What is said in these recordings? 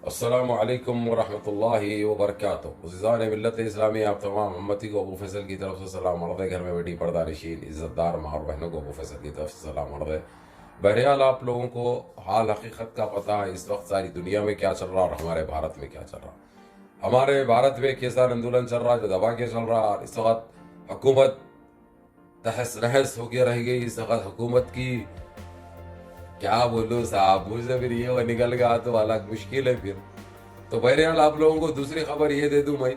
अस्सलामु अलैकुम वरहमतुल्लाहि वबरकातुहू। अज़ीज़ान मिल्लत इस्लामी, आप तमाम उम्मती को अबू फैसल की तरफ से सलाम अर्ज़ है। घर में बैठी पर्दा नशीन इज़्ज़तदार माँ और बहनों को अबू फैसल की तरफ से सलाम अर्ज़ है। बहरहाल आप लोगों को हाल हकीकत का पता है इस वक्त सारी दुनिया में क्या चल रहा और हमारे भारत में क्या चल रहा। हमारे भारत में किसान आंदोलन चल रहा जो दबा के चल रहा, और इस वक्त हुकूमत तहस नहस होकर रह गई। इस वक्त हुकूमत की क्या बोलूं साहब, मुझसे फिर ये निकल गया तो अलग मुश्किल है फिर। तो बहरहाल आप लोगों को दूसरी खबर ये दे दूं, मैं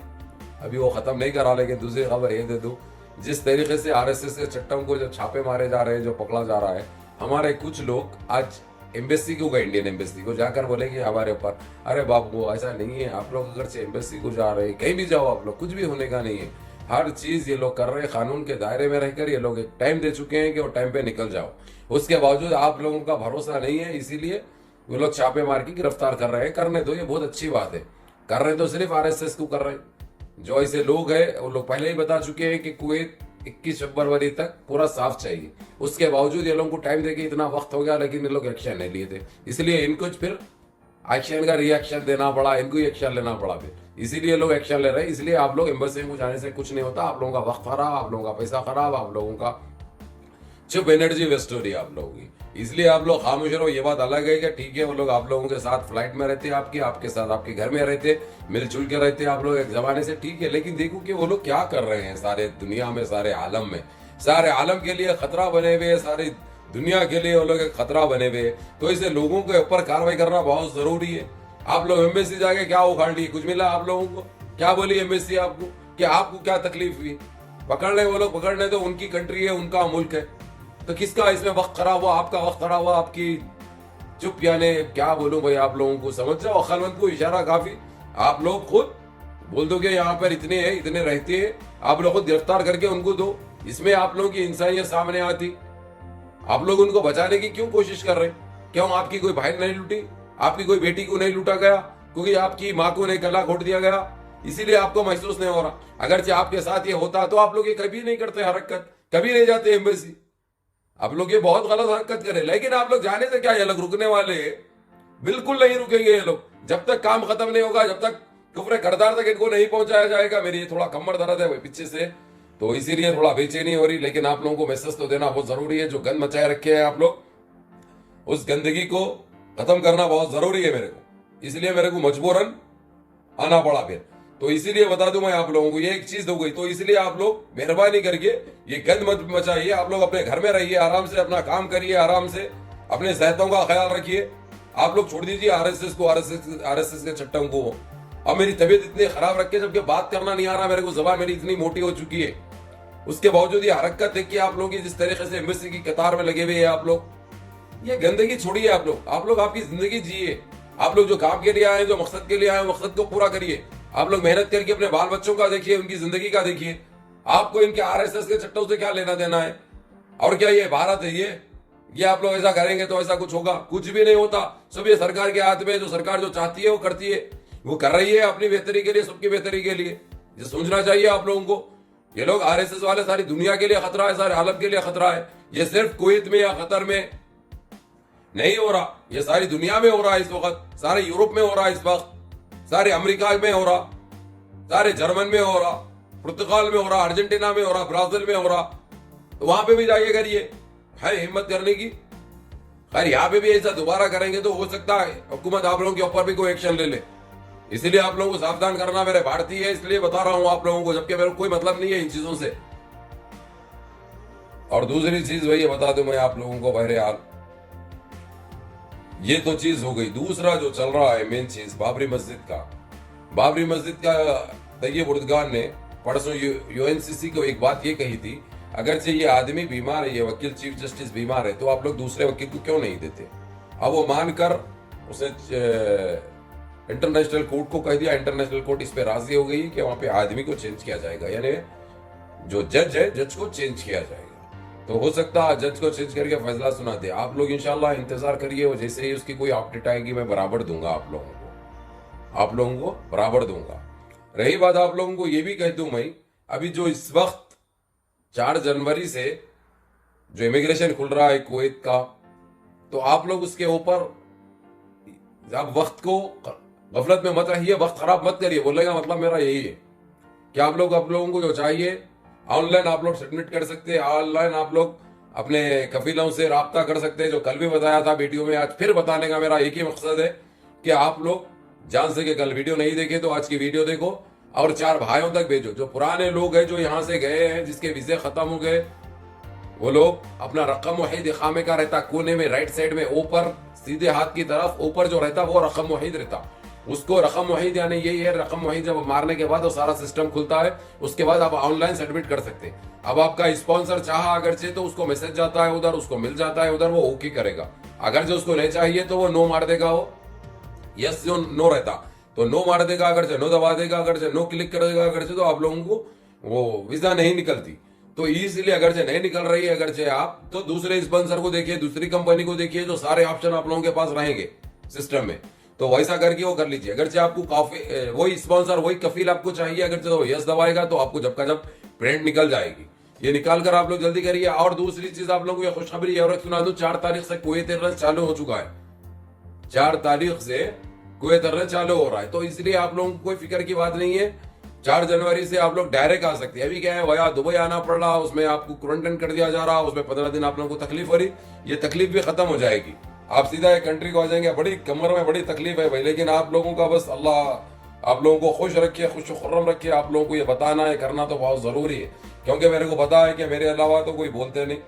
अभी वो ख़त्म नहीं करा, लेकिन दूसरी खबर ये दे दूं, जिस तरीके से आरएसएस के चट्टम को जो छापे मारे जा रहे हैं, जो पकड़ा जा रहा है, हमारे कुछ लोग आज एम्बेसी को गए, इंडियन एम्बेसी को जाकर बोलेंगे हमारे ऊपर, अरे बाबू ऐसा नहीं है, आप लोग अगर से एम्बेसी को जा रहे हैं, कहीं भी जाओ आप लोग, कुछ भी होने का नहीं है। हर चीज ये लोग कर रहे हैं कानून के दायरे में रहकर। ये लोग एक टाइम दे चुके हैं कि वो टाइम पे निकल जाओ, उसके बावजूद आप लोगों का भरोसा नहीं है, इसीलिए वो लोग छापे मार के गिरफ्तार कर रहे हैं। करने दो, ये बहुत अच्छी बात है। कर रहे तो सिर्फ आरएसएस को कर रहे हैं। जो ऐसे लोग हैं वो लोग पहले ही बता चुके हैं कि कुवैत 21 फरवरी तक पूरा साफ चाहिए, उसके बावजूद ये लोगों को टाइम देके इतना वक्त हो गया, लेकिन ये लोग एक्शन नहीं लिए थे, इसलिए इनको फिर एक्शन का रिएक्शन देना पड़ा, इनको एक्शन लेना पड़ा फिर, इसीलिए लोग एक्शन ले रहे हैं। इसलिए आप लोग एम्बेसी में जाने से कुछ नहीं होता, आप लोगों का वक्त खराब, आप लोगों का पैसा खराब, आप लोगों का चुप एनर्जी वेस्ट हो रही है आप लोगों की। इसलिए आप लोग खामोश रहो। ये बात अलग है कि ठीक है वो लोग आप लोगों के साथ फ्लाइट में रहते, आपके साथ आपके घर में रहते, मिलजुल के रहते आप लोग एक जमाने से, ठीक है, लेकिन देखो कि वो लोग क्या कर रहे हैं सारे दुनिया में, सारे आलम में, सारे आलम के लिए खतरा बने हुए, सारी दुनिया के लिए वो लोग एक खतरा बने हुए। तो इसे लोगों के ऊपर कार्रवाई करना बहुत जरूरी है। आप लोग एम्बेसी जाके क्या उखाड़ लिए, कुछ मिला आप लोगों को? क्या बोली एम्बेसी आपको कि आपको क्या तकलीफ हुई? पकड़ ले वो लोग, पकड़ने तो उनकी कंट्री है, उनका मुल्क है, तो किसका इसमें वक्त खराब हुआ? आपका वक्त खराब हुआ, आपकी चुप, यानी क्या बोलूं भाई, आप लोगों को समझ जाओ, अक्लमंद को इशारा काफी। आप लोग खुद बोल दो कि यहाँ पर इतने हैं, इतने रहते हैं, आप लोग खुद गिरफ्तार करके उनको दो, इसमें आप लोगों की इंसानियत सामने आती। आप लोग उनको बचाने की क्यों कोशिश कर रहे? क्यों आपकी कोई बहन नहीं लूटी, आपकी कोई बेटी को नहीं लूटा गया, क्योंकि आपकी माँ को नहीं गला घोट दिया गया, इसीलिए आपको महसूस नहीं हो रहा? अगरचे आपके साथ ये होता तो आप लोग ये कभी नहीं करते हरकत, कभी नहीं जाते एम्बेसी। आप लोग ये बहुत गलत हरकत करें, लेकिन आप लोग जाने से क्या ये लोग रुकने वाले हैं? बिल्कुल नहीं रुकेंगे ये लोग। जब तक काम खत्म नहीं होगा, जब तक कुफ्र करदार तक इनको नहीं पहुंचाया जाएगा। मेरी थोड़ा कमर दर्द है पीछे से, तो इसीलिए थोड़ा बेचैनी हो रही, लेकिन आप लोगों को मैसेज तो देना बहुत जरूरी है। जो गंद मचाए रखे हैं आप लोग, उस गंदगी को खत्म करना बहुत जरूरी है मेरे को, इसलिए मेरे को मजबूरन आना पड़ा फिर। तो इसीलिए बता दूं मैं आप लोगों को, ये एक चीज हो गई, तो इसलिए आप लोग मेहरबानी करके ये गंद मत मचाइए। आप लोग अपने घर में रहिए, आराम से अपना काम करिए, आराम से अपने सेहतों का ख्याल रखिए। आप लोग छोड़ दीजिए आरएसएस को, आरएसएस के चट्टों को। अब मेरी तबीयत इतनी खराब रखे, जबकि बात करना नहीं आ रहा मेरे को, जबान मेरी इतनी मोटी हो चुकी है, उसके बावजूद ये हरकत है कि आप लोग जिस तरीके से एम्बेसी की कतार में लगे हुए हैं आप लोग, ये गंदगी छोड़िए। आप लोग आपकी जिंदगी जिए। आप लोग जो काम के लिए आए, जो मकसद के लिए आए, मकसद को पूरा करिए। आप लोग मेहनत करके अपने बाल बच्चों का देखिए, उनकी जिंदगी का देखिए। आपको इनके आरएसएस के चट्टों से क्या लेना देना है? और क्या ये भारत है? ये आप लोग ऐसा करेंगे तो ऐसा कुछ होगा? कुछ भी नहीं होता। सब ये सरकार के हाथ में, जो सरकार जो चाहती है वो करती है, वो कर रही है अपनी बेहतरी के लिए, सबकी बेहतरी के लिए। ये सोचना चाहिए आप लोगों को। ये लोग आरएसएस वाले सारी दुनिया के लिए खतरा है, सारे आलम के लिए खतरा है। ये सिर्फ कुवैत में या कतर में नहीं हो रहा, ये सारी दुनिया में हो रहा है इस वक्त, सारे यूरोप में हो रहा है इस वक्त, सारे अमेरिका में हो रहा, सारे जर्मन में हो रहा, पुर्तगाल में हो रहा, अर्जेंटीना में हो रहा, ब्राजील में हो रहा। तो वहां पे भी जाइए, करिए, है हिम्मत करने की। खैर यहाँ पे भी ऐसा दोबारा करेंगे तो हो सकता है हुकूमत आप लोगों के ऊपर भी कोई एक्शन ले ले। इसलिए आप लोगों को सावधान करना मेरे भारतीय है, इसलिए बता रहा हूं आप लोगों को, जबकि मेरे को कोई मतलब नहीं है इन चीजों से। और दूसरी चीज वही बता दूं मैं आप लोगों को, बहरहाल ये तो चीज हो गई। दूसरा जो चल रहा है मेन चीज, बाबरी मस्जिद का तैयब उर्दगान ने परसों यूएनसीसी को एक बात ये कही थी, अगर से ये आदमी बीमार है, ये वकील चीफ जस्टिस बीमार है, तो आप लोग दूसरे वकील को क्यों नहीं देते? अब वो मानकर उसने इंटरनेशनल कोर्ट को कह दिया, इंटरनेशनल कोर्ट इस पे राजी हो गई कि वहां पे आदमी को चेंज किया जाएगा, यानी जो जज है, जज को चेंज किया जाएगा। तो हो सकता है जज को चेंज करके फैसला सुना दे। आप लोग इंशाल्लाह इंतजार करिए, वो जैसे ही उसकी कोई अपडेट आएगी मैं बराबर दूंगा आप लोगों को बराबर दूंगा। रही बात, आप लोगों को ये भी कह दूं मैं, अभी जो इस वक्त 4 जनवरी से जो इमिग्रेशन खुल रहा है कुवैत का, तो आप लोग उसके ऊपर अब वक्त को गफलत में मत रहिए, वक्त खराब मत करिए। बोलेगा मतलब मेरा यही है कि आप लोगों को जो चाहिए ऑनलाइन आप लोग सबमिट कर सकते हैं, ऑनलाइन आप लोग अपने कफीलों से राब्ता कर सकते हैं। जो कल भी बताया था वीडियो में, आज फिर बताने का मेरा एक ही मकसद है कि आप लोग जान सके। कल वीडियो नहीं देखे तो आज की वीडियो देखो और 4 भाइयों तक भेजो। जो पुराने लोग हैं जो यहाँ से गए हैं, जिसके वीजे खत्म हो गए, वो लोग अपना रकम वहीद इकामे का रहता कोने में राइट साइड में ऊपर सीधे हाथ की तरफ ऊपर जो रहता वो रकम वहीद रहता। उसको रकम वहीद यानी यही है, रकम वहीद जब मारने के बाद वो सारा सिस्टम खुलता है, उसके बाद आप ऑनलाइन सबमिट कर सकते हैं। अब आपका स्पॉन्सर चाहा अगर से तो उसको मैसेज जाता है उधर, उसको मिल जाता है उधर, वो ओके करेगा। अगर जो उसको नहीं चाहिए तो वो नो मार देगा, वो यस जो नो रहता तो नो मार देगा, अगर से नो दबा देगा, अगर से नो क्लिक कर देगा, अगर से तो आप लोगों को वो वीजा नहीं निकलती। तो इसलिए अगर से नहीं निकल रही है अगर से आप, तो दूसरे स्पॉन्सर को देखिए, दूसरी कंपनी को देखिए, जो सारे ऑप्शन आप लोगों के पास रहेंगे सिस्टम में, तो वैसा करके वो कर लीजिए। अगर से आपको काफी वही स्पॉन्सर वही कफील आपको चाहिए, अगर से तो यस दबाएगा तो आपको जब का जब प्रिंट निकल जाएगी। ये निकाल कर आप लोग जल्दी करिए। और दूसरी चीज आप लोगों को खुशखबरी और सुना दूं, 4 तारीख से कुवैत एयरलाइन चालू हो चुका है। 4 तारीख से कुवैत एयरलाइन चालू हो रहा है, तो इसलिए आप लोगों को कोई फिक्र की बात नहीं है। 4 जनवरी से आप लोग डायरेक्ट आ सकते हैं। अभी क्या है, वया दुबई आना पड़ रहा, उसमें आपको क्वारंटाइन कर दिया जा रहा, उसमें 15 दिन आप लोगों को तकलीफ हो रही। ये तकलीफ भी खत्म हो जाएगी, आप सीधा एक कंट्री को आ जाएंगे। बड़ी कमर में बड़ी तकलीफ है भाई, लेकिन आप लोगों का बस अल्लाह आप लोगों को खुश रखे, खुश खुर्रम रखे। आप लोगों को ये बताना है, करना तो बहुत जरूरी है, क्योंकि मेरे को पता है कि मेरे अलावा तो कोई बोलते नहीं।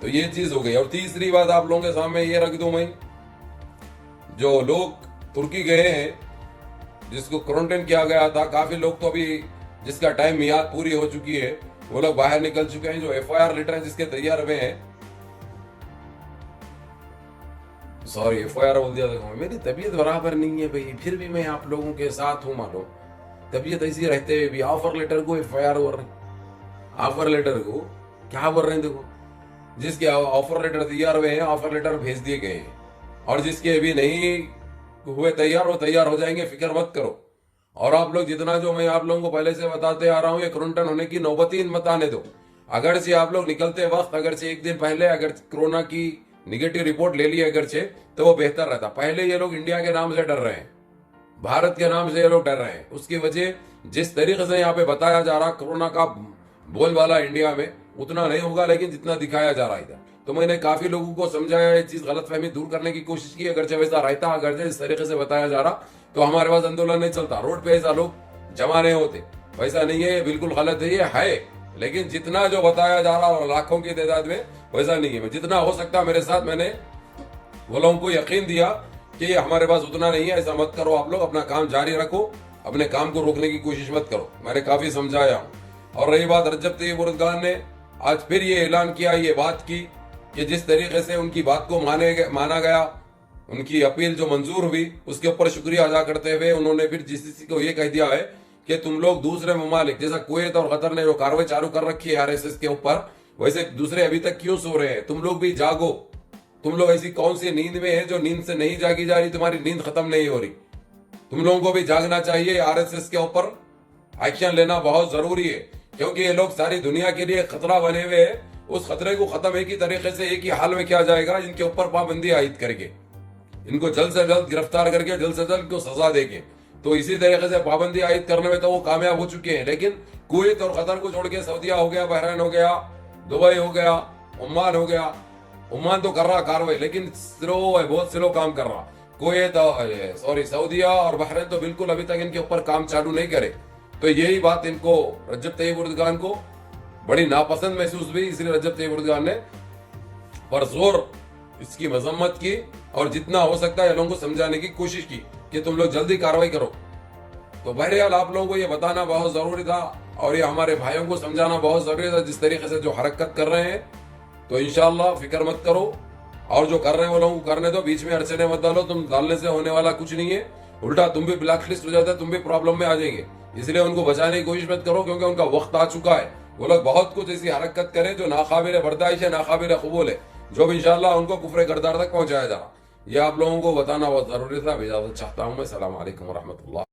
तो ये चीज हो गई। और तीसरी बात आप लोगों के सामने ये रख दूं मैं, जो लोग तुर्की गए हैं, जिसको क्वारंटाइन किया गया था, काफी लोग तो अभी जिसका टाइम मियाद पूरी हो चुकी है वो लोग बाहर निकल चुके हैं। जो FIR लेटर जिसके तैयार हुए हैं, सॉरी FIR बोल दिया, देखो मेरी तबीयत बराबर नहीं है भाई, फिर भी मैं आप लोगों के साथ हूँ। मालूम तबीयत ऐसी रहते हुए भी ऑफर लेटर को FIR बोल रहे हैं। ऑफर लेटर को क्या बोल रहे हैं, देखो जिसके ऑफर लेटर तैयार हुए हैं, ऑफर लेटर भेज दिए गए हैं, और जिसके अभी नहीं हुए तैयार, वो तैयार हो जाएंगे, फिक्र मत करो। और आप लोग जितना जो मैं आप लोगों को पहले से बताते आ रहा हूँ, ये क्वारंटाइन होने की नौबत ही मत आने दो। अगर से आप लोग निकलते वक्त अगर से एक दिन पहले अगर कोरोना की निगेटिव रिपोर्ट ले ली अगर से, तो वो बेहतर रहता। पहले ये लोग इंडिया के नाम से डर रहे हैं, भारत के नाम से ये लोग डर रहे हैं। उसकी वजह जिस तरीके से यहाँ पे बताया जा रहा कोरोना का बोलबाला इंडिया में उतना नहीं होगा, लेकिन जितना दिखाया जा रहा इधर, तो मैंने काफी लोगों को समझाया, ये चीज गलतफहमी दूर करने की कोशिश की। अगर वैसा रहता, अगर इस तरीके से बताया जा रहा, तो हमारे पास आंदोलन नहीं चलता, रोड पे ऐसा लोग जमा नहीं होते। वैसा नहीं है, बिल्कुल गलत है, ये है। लेकिन जितना जो बताया जा रहा और लाखों की तादाद में, वैसा नहीं है। जितना हो सकता मेरे साथ, मैंने वो लोगों को यकीन दिया कि हमारे पास उतना नहीं है। ऐसा मत करो, आप लोग अपना काम जारी रखो, अपने काम को रोकने की कोशिश मत करो। मैंने काफी समझाया हूँ। और रही बात रजब तैयब एर्दोगान ने आज फिर ये ऐलान किया, ये बात की कि जिस तरीके से उनकी बात को माना गया, उनकी अपील जो मंजूर हुई, उसके ऊपर शुक्रिया अदा करते हुए उन्होंने फिर GCC को ये कह दिया है कि तुम लोग दूसरे ममालिक जैसा कुवैत और कतर ने जो कार्रवाई चालू कर रखी है RSS के ऊपर, वैसे दूसरे अभी तक क्यों सो रहे हैं? तुम लोग भी जागो। तुम लोग ऐसी कौन सी नींद में है जो नींद से नहीं जागी जा रही, तुम्हारी नींद खत्म नहीं हो रही। तुम लोगों को भी जागना चाहिए। RSS के ऊपर एक्शन लेना बहुत जरूरी है, क्योंकि ये लोग सारी दुनिया के लिए खतरा बने हुए हैं। उस खतरे को खत्म एक ही तरीके से, एक ही हाल में किया जाएगा, इनके ऊपर पाबंदी आयद करके, इनको जल्द से जल्द गिरफ्तार करके जल्द से जल्द इनको सजा देंगे। तो इसी तरीके से पाबंदी आयद करने में तो वो कामयाब हो चुके हैं। लेकिन कुवैत और कतर को छोड़ के सऊदिया हो गया, बहरीन हो गया, दुबई हो गया, ओमान हो गया। ओमान तो कर रहा कार्रवाई, लेकिन स्लो है, बहुत स्लो काम कर रहा। कुवैत सऊदिया और बहरीन तो बिल्कुल अभी तक इनके ऊपर काम चालू नहीं करे। तो यही बात इनको रजब तैयब एर्दोगान को बड़ी नापसंद महसूस हुई, इसलिए रजब तैयब एर्दोगान ने परजोर इसकी मजम्मत की और जितना हो सकता है लोगों को समझाने की कोशिश की कि तुम लोग जल्दी कार्रवाई करो। तो बहरहाल आप लोगों को ये बताना बहुत जरूरी था, और ये हमारे भाइयों को समझाना बहुत जरूरी था, जिस तरीके से जो हरकत कर रहे हैं। तो इंशाल्लाह फिक्र मत करो, और जो कर रहे हैं वो लोगों को करने दो, बीच में अड़चने मत डालो। तुम डालने से होने वाला कुछ नहीं है, उल्टा तुम भी ब्लैक लिस्ट हो जाता है, तुम भी प्रॉब्लम में आ जाएंगे। इसलिए उनको बचाने की कोशिश मत करो, क्योंकि उनका वक्त आ चुका है। वो लोग बहुत कुछ ऐसी हरकत करें जो नाकाबिल बर्दाश्त है, नाकाबिल कबूल है, जो इंशाल्लाह उनको कुफ्र करदार तक पहुंचाया जा रहा। ये आप लोगों को बताना बहुत जरूरी था। इजाजत चाहता हूँ मैं। सलाम अलैकुम व रहमतुल्लाह।